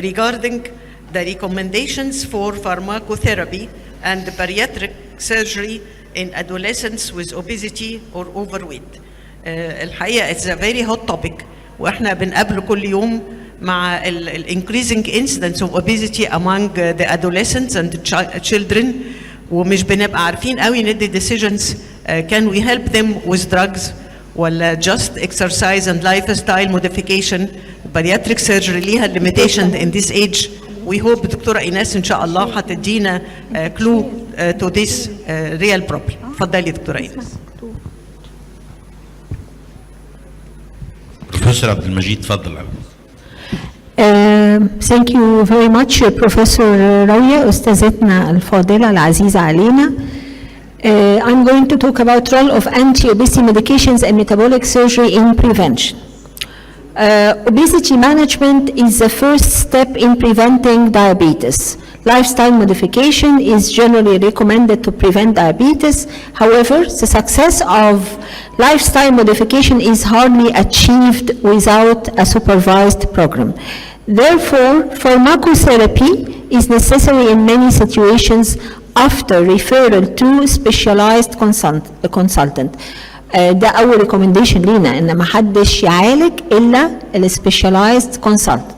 regarding the recommendations for pharmacotherapy and bariatric surgery in adolescents with obesity or overweight. الحقيقة it's a very hot topic واحنا بنقابله كل يوم مع increasing incidence of obesity among the adolescents and children, ومش بنبقى عارفين قوي ندي decisions can we help them with drugs ولا just exercise and lifestyle modification. bariatric surgery ليها limitation in this age. We hope دكتورة إيناس إن شاء الله هتدينا clue to this real problem. اتفضلي دكتورة إيناس. بروفيسور عبد المجيد تفضل. Thank you very much Professor راوية أستاذتنا الفاضلة العزيزة علينا. I'm going to talk about role of anti-obesity medications and metabolic surgery in prevention. Obesity management is the first step in preventing diabetes. Lifestyle modification is generally recommended to prevent diabetes. However, the success of lifestyle modification is hardly achieved without a supervised program. Therefore, pharmacotherapy is necessary in many situations after referral to specialized consultant. ده أول recommendation لينا إن ما حدش يعالج إلا specialized consultant.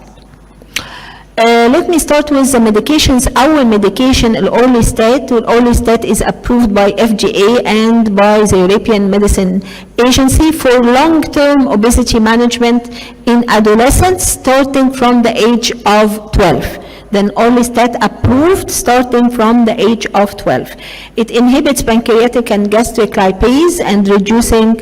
Let me start with the medications. Our medication, Orlistat is approved by FDA and by the European Medicine Agency for long-term obesity management in adolescents starting from the age of 12. Then Orlistat approved starting from the age of 12. It inhibits pancreatic and gastric lipase and reducing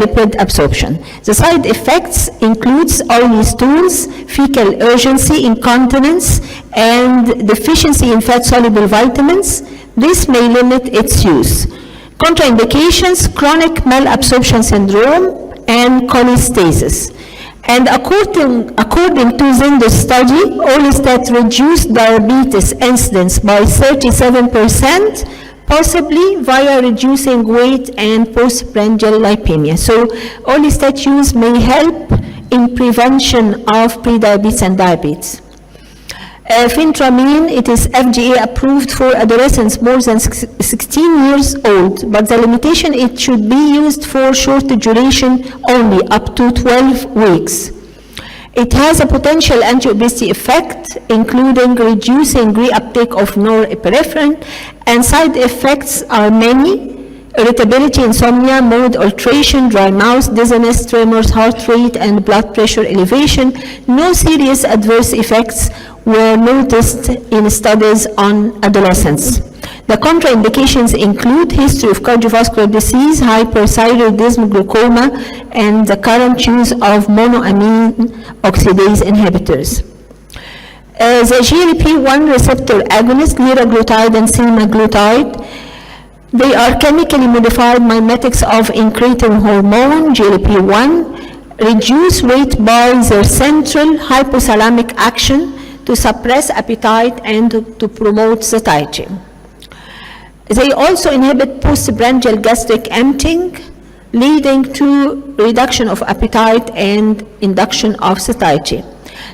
lipid absorption. The side effects includes oily stools, fecal urgency, incontinence, and deficiency in fat-soluble vitamins. This may limit its use. Contraindications, chronic malabsorption syndrome, and cholestasis. And according to Zinder's study, Orlistat reduced diabetes incidence by 37%, possibly via reducing weight and postprandial lipemia. So Orlistat use may help in prevention of prediabetes and diabetes. Phentermine, it is FDA approved for adolescents more than 16 years old, but the limitation, it should be used for short duration only, up to 12 weeks. It has a potential anti-obesity effect, including reducing reuptake of norepinephrine, and side effects are many: irritability, insomnia, mood alteration, dry mouth, dizziness, tremors, heart rate, and blood pressure elevation. No serious adverse effects were noticed in studies on adolescents. The contraindications include history of cardiovascular disease, hyperthyroidism, glaucoma, and the current use of monoamine oxidase inhibitors. The GLP-1 receptor agonist, liraglutide and semaglutide, they are chemically modified mimetics of incretin hormone, GLP-1, reduce weight by their central hypothalamic action to suppress appetite and to promote satiety. They also inhibit postprandial gastric emptying, leading to reduction of appetite and induction of satiety.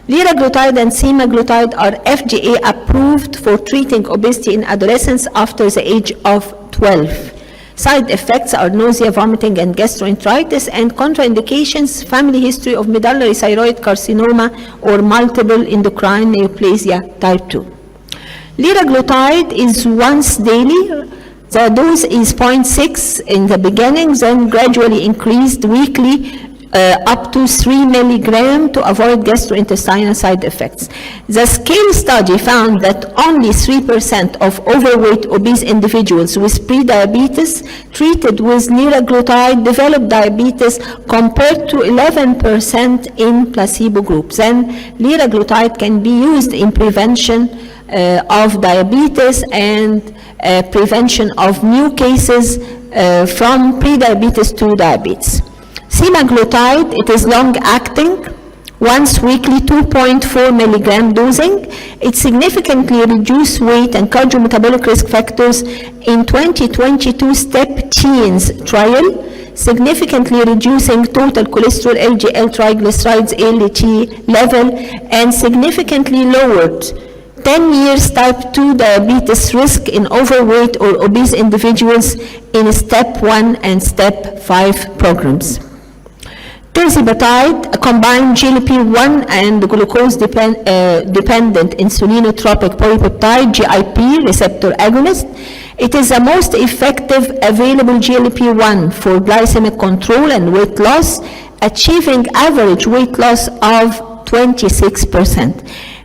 Liraglutide and semaglutide are FDA approved for treating obesity in adolescents after the age of 12. Side effects are nausea, vomiting, and gastroenteritis, and contraindications, family history of medullary thyroid carcinoma or multiple endocrine neoplasia type 2. Liraglutide is once daily. The dose is 0.6 in the beginning, then gradually increased weekly up to 3 milligrams to avoid gastrointestinal side effects. The scale study found that only 3% of overweight obese individuals with prediabetes treated with liraglutide developed diabetes compared to 11% in placebo groups. Then liraglutide can be used in prevention of diabetes and prevention of new cases from prediabetes to diabetes. Semaglutide, it is long-acting, once weekly 2.4 milligram dosing. It significantly reduced weight and cardiometabolic risk factors in 2022 STEP teens trial. significantly reducing total cholesterol, LDL, triglycerides, ALT level, and significantly lowered 10 years type 2 diabetes risk in overweight or obese individuals in step 1 and step 5 programs. Tirzepatide, a combined GLP-1 and glucose-dependent insulinotropic polypeptide, GIP, receptor agonist. It is the most effective available GLP-1 for glycemic control and weight loss, achieving average weight loss of 26%.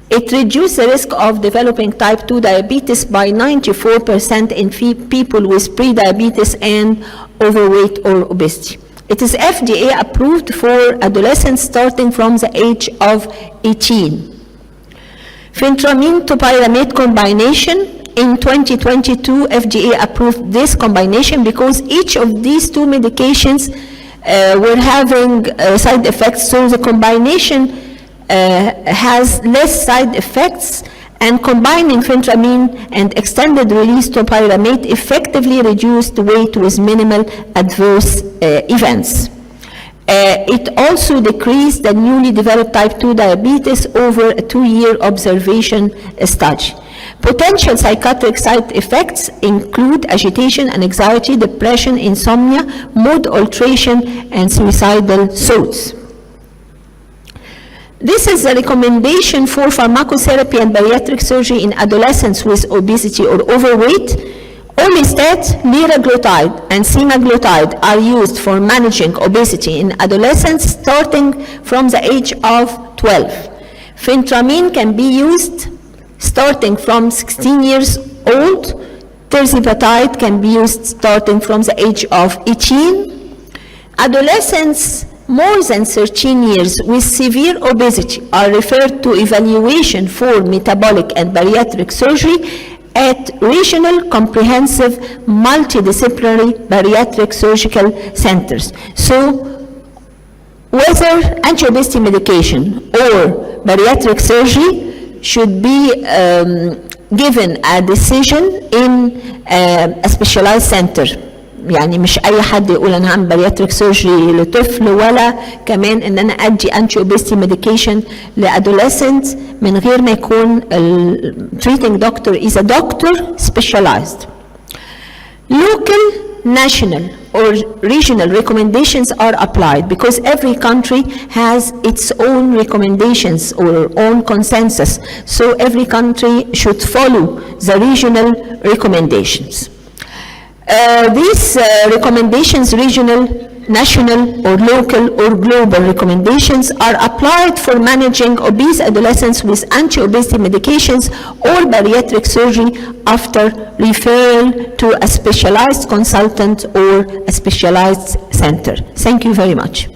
It reduced the risk of developing type 2 diabetes by 94% in people with pre-diabetes and overweight or obesity. It is FDA approved for adolescents starting from the age of 18. Phentermine topiramate combination. In 2022, FDA approved this combination because each of these two medications were having side effects, so the combination has less side effects, and combining phentermine and extended release topiramate effectively reduced weight with minimal adverse events. It also decreased the newly developed type 2 diabetes over a 2-year observation study. Potential psychiatric side effects include agitation and anxiety, depression, insomnia, mood alteration, and suicidal thoughts. This is a recommendation for pharmacotherapy and bariatric surgery in adolescents with obesity or overweight. Orlistat, liraglutide, and semaglutide are used for managing obesity in adolescents starting from the age of 12. Phentermine can be used starting from 16 years old. Tirzepatide can be used starting from the age of 18. Adolescents more than 13 years with severe obesity are referred to evaluation for metabolic and bariatric surgery at regional comprehensive multidisciplinary bariatric surgical centers. So whether anti-obesity medication or bariatric surgery should be given a decision in a specialized center. يعني مش اي حد يقول انا هعمل بارياتريك سيرجري لطفل، ولا كمان ان انا ادي انتي اوبستي ميديكيشن لادوليسنت من غير ما يكون treating doctor is a doctor specialized. Local, national or regional recommendations are applied because every country has its own recommendations or own consensus. So every country should follow the regional recommendations. These recommendations, regional, national or local or global recommendations, are applied for managing obese adolescents with anti-obesity medications or bariatric surgery after referral to a specialized consultant or a specialized center. Thank you very much.